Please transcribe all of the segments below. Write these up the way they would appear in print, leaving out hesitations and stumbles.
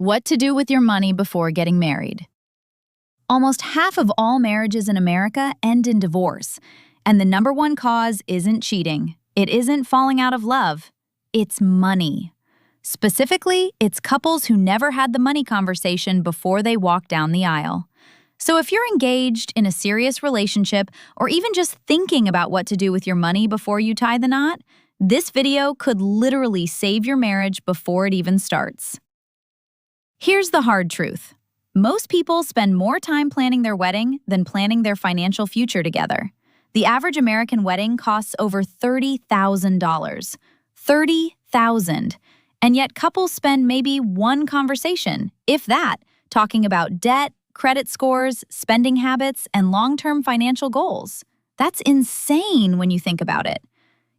What to do with your money before getting married. Almost half of all marriages in America end in divorce, and the number one cause isn't cheating. It isn't falling out of love. It's money. Specifically, it's couples who never had the money conversation before they walk down the aisle. So if you're engaged in a serious relationship or even just thinking about what to do with your money before you tie the knot, this video could literally save your marriage before it even starts. Here's the hard truth. Most people spend more time planning their wedding than planning their financial future together. The average American wedding costs over $30,000. $30,000. And yet couples spend maybe one conversation, if that, talking about debt, credit scores, spending habits, and long-term financial goals. That's insane when you think about it.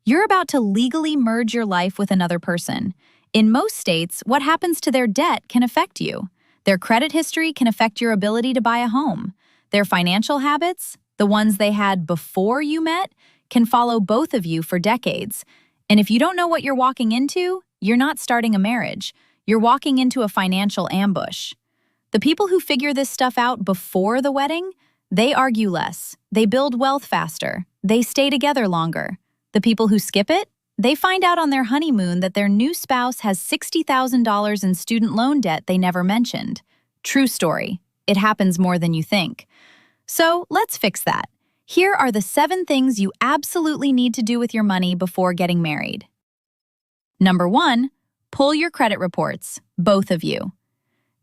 You're about to legally merge your life with another person. In most states, what happens to their debt can affect you. Their credit history can affect your ability to buy a home. Their financial habits, the ones they had before you met, can follow both of you for decades. And if you don't know what you're walking into, you're not starting a marriage. You're walking into a financial ambush. The people who figure this stuff out before the wedding, they argue less. They build wealth faster. They stay together longer. The people who skip it, they find out on their honeymoon that their new spouse has $60,000 in student loan debt they never mentioned. True story. It happens more than you think. So let's fix that. Here are the 7 things you absolutely need to do with your money before getting married. Number 1, pull your credit reports, both of you.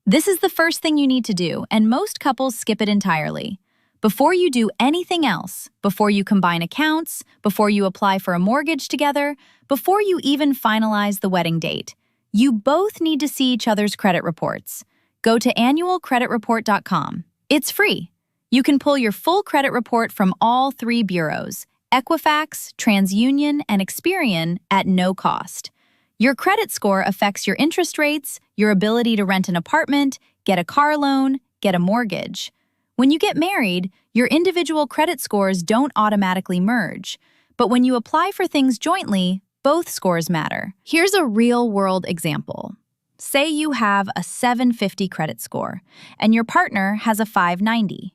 This is the first thing you need to do, and most couples skip it entirely. Before you do anything else, before you combine accounts, before you apply for a mortgage together, before you even finalize the wedding date, you both need to see each other's credit reports. Go to annualcreditreport.com. It's free. You can pull your full credit report from all 3 bureaus, Equifax, TransUnion, and Experian, at no cost. Your credit score affects your interest rates, your ability to rent an apartment, get a car loan, get a mortgage. When you get married, your individual credit scores don't automatically merge. But when you apply for things jointly, both scores matter. Here's a real-world example. Say you have a 750 credit score, and your partner has a 590.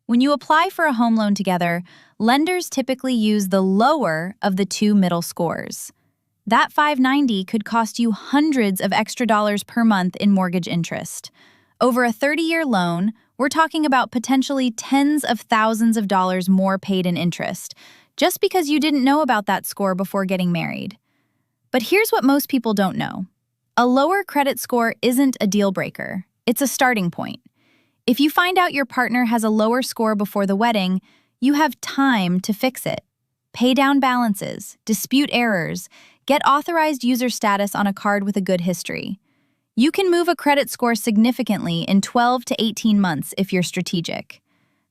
When you apply for a home loan together, lenders typically use the lower of the 2 middle scores. That 590 could cost you hundreds of extra dollars per month in mortgage interest. Over a 30-year loan, we're talking about potentially tens of thousands of dollars more paid in interest, just because you didn't know about that score before getting married. But here's what most people don't know. A lower credit score isn't a deal breaker. It's a starting point. If you find out your partner has a lower score before the wedding, you have time to fix it. Pay down balances, dispute errors, get authorized user status on a card with a good history. You can move a credit score significantly in 12 to 18 months if you're strategic.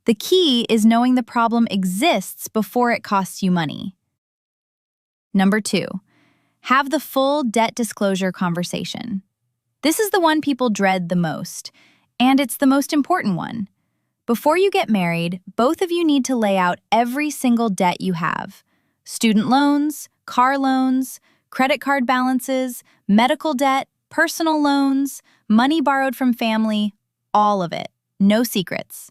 The key is knowing the problem exists before it costs you money. Number 2, have the full debt disclosure conversation. This is the one people dread the most, and it's the most important one. Before you get married, both of you need to lay out every single debt you have. Student loans, car loans, credit card balances, medical debt, personal loans, money borrowed from family, all of it. No secrets.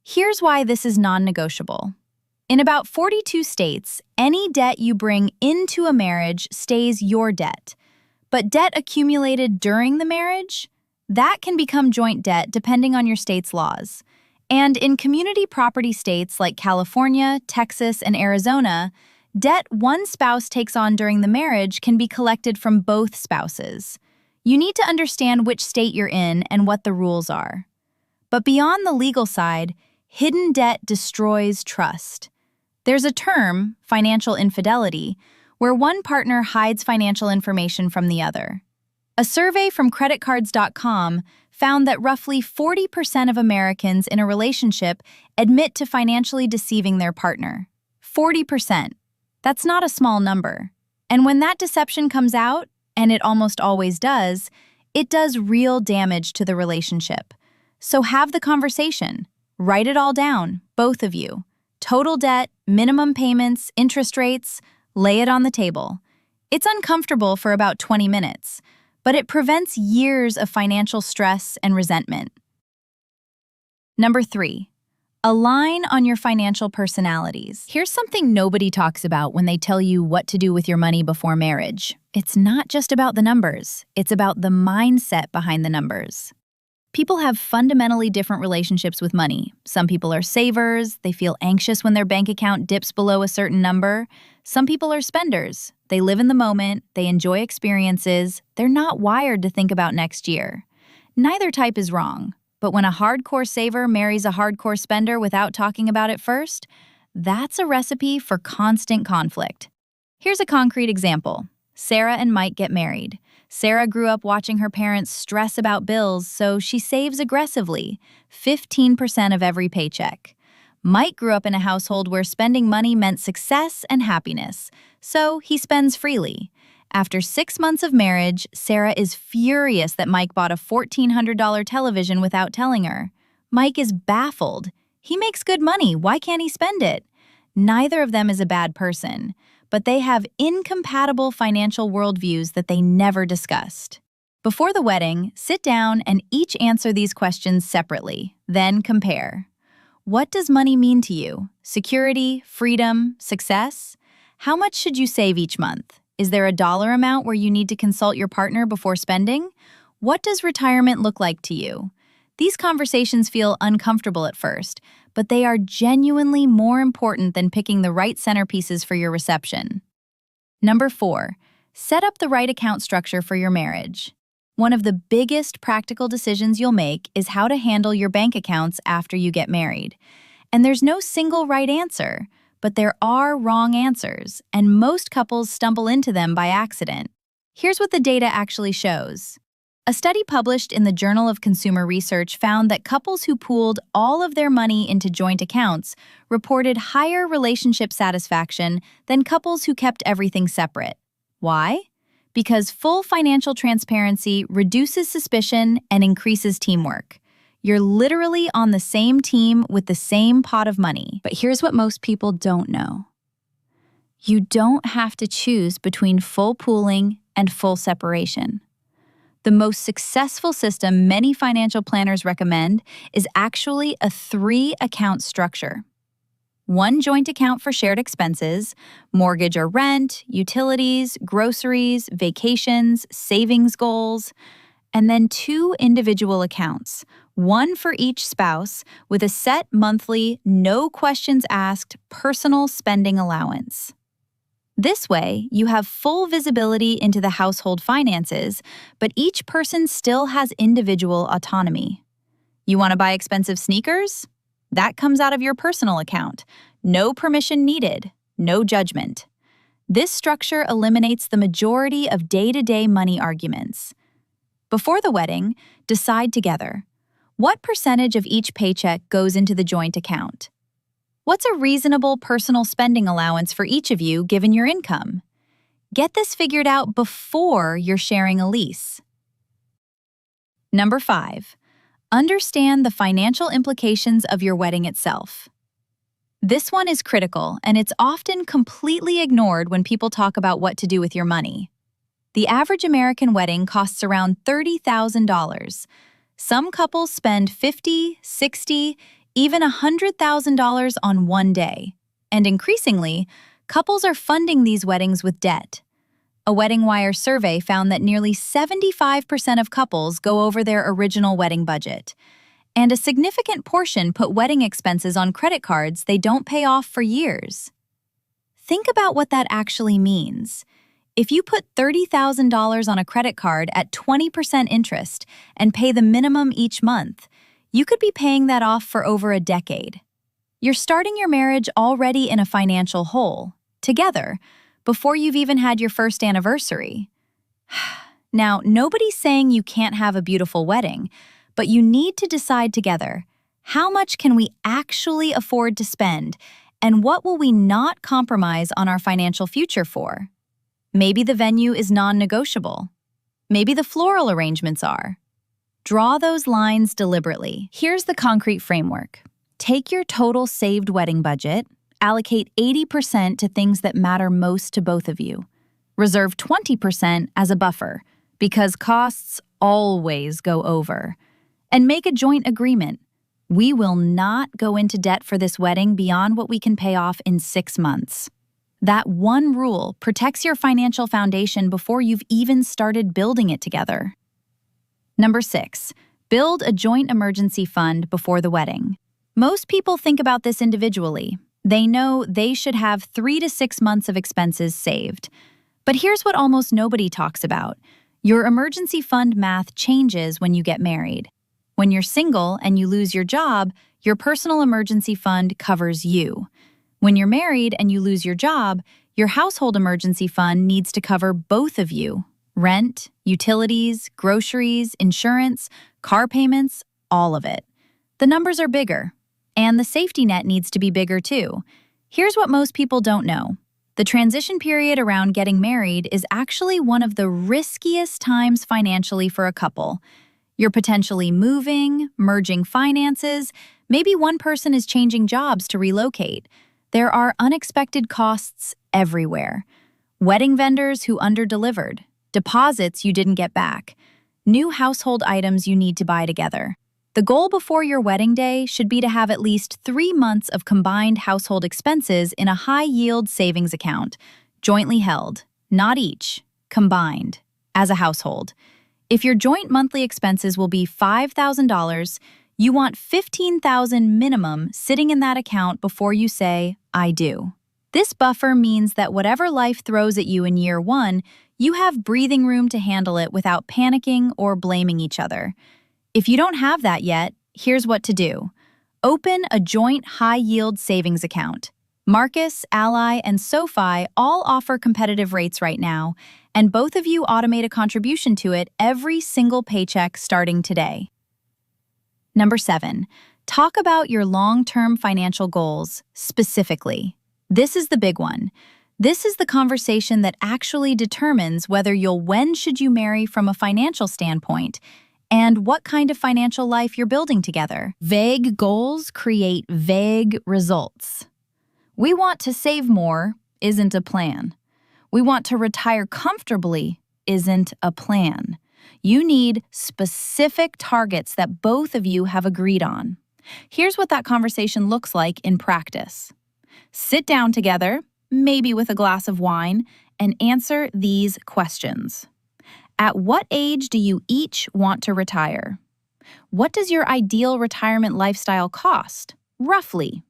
Here's why this is non-negotiable. In about 42 states, any debt you bring into a marriage stays your debt. But debt accumulated during the marriage, that can become joint debt depending on your state's laws. And in community property states like California, Texas, and Arizona, debt one spouse takes on during the marriage can be collected from both spouses. You need to understand which state you're in and what the rules are. But beyond the legal side, hidden debt destroys trust. There's a term, financial infidelity, where one partner hides financial information from the other. A survey from creditcards.com found that roughly 40% of Americans in a relationship admit to financially deceiving their partner. 40%. That's not a small number. And when that deception comes out, and it almost always does, it does real damage to the relationship. So have the conversation. Write it all down, both of you. Total debt, minimum payments, interest rates, lay it on the table. It's uncomfortable for about 20 minutes, but it prevents years of financial stress and resentment. Number 3, align on your financial personalities. Here's something nobody talks about when they tell you what to do with your money before marriage. It's not just about the numbers, it's about the mindset behind the numbers. People have fundamentally different relationships with money. Some people are savers, they feel anxious when their bank account dips below a certain number. Some people are spenders. They live in the moment, they enjoy experiences, they're not wired to think about next year. Neither type is wrong, but when a hardcore saver marries a hardcore spender without talking about it first, that's a recipe for constant conflict. Here's a concrete example. Sarah and Mike get married. Sarah grew up watching her parents stress about bills, so she saves aggressively, 15% of every paycheck. Mike grew up in a household where spending money meant success and happiness, so he spends freely. After 6 months of marriage, Sarah is furious that Mike bought a $1,400 television without telling her. Mike is baffled. He makes good money, why can't he spend it? Neither of them is a bad person, but they have incompatible financial worldviews that they never discussed. Before the wedding, sit down and each answer these questions separately, then compare. What does money mean to you? Security, freedom, success? How much should you save each month? Is there a dollar amount where you need to consult your partner before spending? What does retirement look like to you? These conversations feel uncomfortable at first, but they are genuinely more important than picking the right centerpieces for your reception. Number 4, set up the right account structure for your marriage. One of the biggest practical decisions you'll make is how to handle your bank accounts after you get married. And there's no single right answer, but there are wrong answers, and most couples stumble into them by accident. Here's what the data actually shows. A study published in the Journal of Consumer Research found that couples who pooled all of their money into joint accounts reported higher relationship satisfaction than couples who kept everything separate. Why? Because full financial transparency reduces suspicion and increases teamwork. You're literally on the same team with the same pot of money. But here's what most people don't know. You don't have to choose between full pooling and full separation. The most successful system many financial planners recommend is actually a 3-account structure. One joint account for shared expenses, mortgage or rent, utilities, groceries, vacations, savings goals, and then 2 individual accounts, one for each spouse with a set monthly, no questions asked personal spending allowance. This way, you have full visibility into the household finances, but each person still has individual autonomy. You want to buy expensive sneakers? That comes out of your personal account. No permission needed, no judgment. This structure eliminates the majority of day-to-day money arguments. Before the wedding, decide together. What percentage of each paycheck goes into the joint account? What's a reasonable personal spending allowance for each of you given your income? Get this figured out before you're sharing a lease. Number 5, understand the financial implications of your wedding itself. This one is critical, and it's often completely ignored when people talk about what to do with your money. The average American wedding costs around $30,000. Some couples spend $50,000, $60,000, even $100,000 on one day. And increasingly, couples are funding these weddings with debt. A Wedding Wire survey found that nearly 75% of couples go over their original wedding budget. And a significant portion put wedding expenses on credit cards they don't pay off for years. Think about what that actually means. If you put $30,000 on a credit card at 20% interest and pay the minimum each month, you could be paying that off for over a decade. You're starting your marriage already in a financial hole, together, before you've even had your first anniversary. Now, nobody's saying you can't have a beautiful wedding, but you need to decide together, how much can we actually afford to spend, and what will we not compromise on our financial future for? Maybe the venue is non-negotiable. Maybe the floral arrangements are. Draw those lines deliberately. Here's the concrete framework. Take your total saved wedding budget, allocate 80% to things that matter most to both of you. Reserve 20% as a buffer, because costs always go over. And make a joint agreement. We will not go into debt for this wedding beyond what we can pay off in 6 months. That one rule protects your financial foundation before you've even started building it together. Number 6, build a joint emergency fund before the wedding. Most people think about this individually. They know they should have 3 to 6 months of expenses saved. But here's what almost nobody talks about. Your emergency fund math changes when you get married. When you're single and you lose your job, your personal emergency fund covers you. When you're married and you lose your job, your household emergency fund needs to cover both of you. Rent, utilities, groceries, insurance, car payments, all of it. The numbers are bigger. And the safety net needs to be bigger too. Here's what most people don't know. The transition period around getting married is actually one of the riskiest times financially for a couple. You're potentially moving, merging finances, maybe one person is changing jobs to relocate. There are unexpected costs everywhere. Wedding vendors who underdelivered, deposits you didn't get back, new household items you need to buy together. The goal before your wedding day should be to have at least 3 months of combined household expenses in a high-yield savings account, jointly held, not each, combined, as a household. If your joint monthly expenses will be $5,000, you want $15,000 minimum sitting in that account before you say, I do. This buffer means that whatever life throws at you in year 1, you have breathing room to handle it without panicking or blaming each other. If you don't have that yet, here's what to do. Open a joint high-yield savings account. Marcus, Ally, and SoFi all offer competitive rates right now, and both of you automate a contribution to it every single paycheck starting today. Number 7, talk about your long-term financial goals specifically. This is the big one. This is the conversation that actually determines when should you marry from a financial standpoint and what kind of financial life you're building together. Vague goals create vague results. We want to save more isn't a plan. We want to retire comfortably isn't a plan. You need specific targets that both of you have agreed on. Here's what that conversation looks like in practice. Sit down together, maybe with a glass of wine, and answer these questions. At what age do you each want to retire? What does your ideal retirement lifestyle cost, roughly?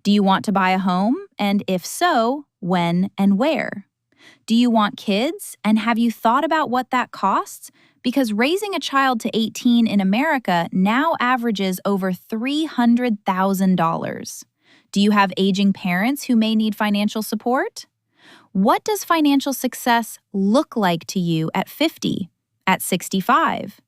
Do you want to buy a home? And if so, when and where? Do you want kids? And have you thought about what that costs? Because raising a child to 18 in America now averages over $300,000. Do you have aging parents who may need financial support? What does financial success look like to you at 50, at 65?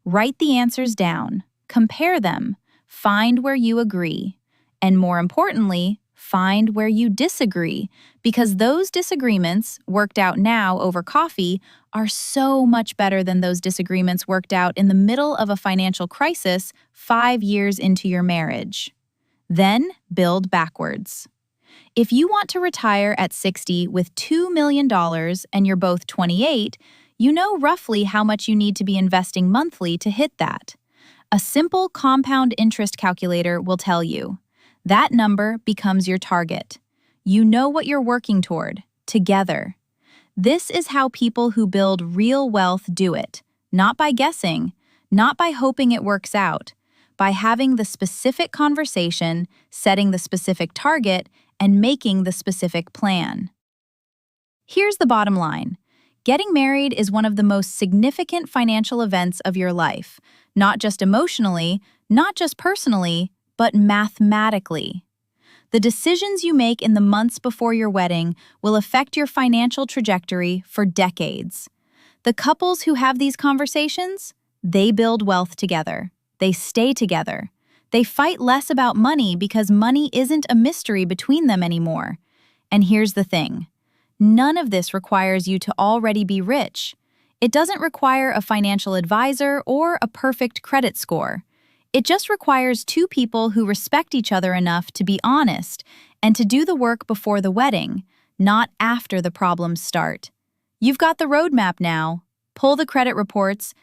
Write the answers down, compare them, find where you agree, and more importantly, find where you disagree, because those disagreements, worked out now over coffee, are so much better than those disagreements worked out in the middle of a financial crisis 5 years into your marriage. Then build backwards. If you want to retire at 60 with $2 million and you're both 28, you know roughly how much you need to be investing monthly to hit that. A simple compound interest calculator will tell you. That number becomes your target. You know what you're working toward, together. This is how people who build real wealth do it, not by guessing, not by hoping it works out, by having the specific conversation, setting the specific target, and making the specific plan. Here's the bottom line. Getting married is one of the most significant financial events of your life, not just emotionally, not just personally, but mathematically. The decisions you make in the months before your wedding will affect your financial trajectory for decades. The couples who have these conversations, they build wealth together. They stay together. They fight less about money because money isn't a mystery between them anymore. And here's the thing. None of this requires you to already be rich. It doesn't require a financial advisor or a perfect credit score. It just requires two people who respect each other enough to be honest and to do the work before the wedding, not after the problems start. You've got the roadmap now. pull the credit reports,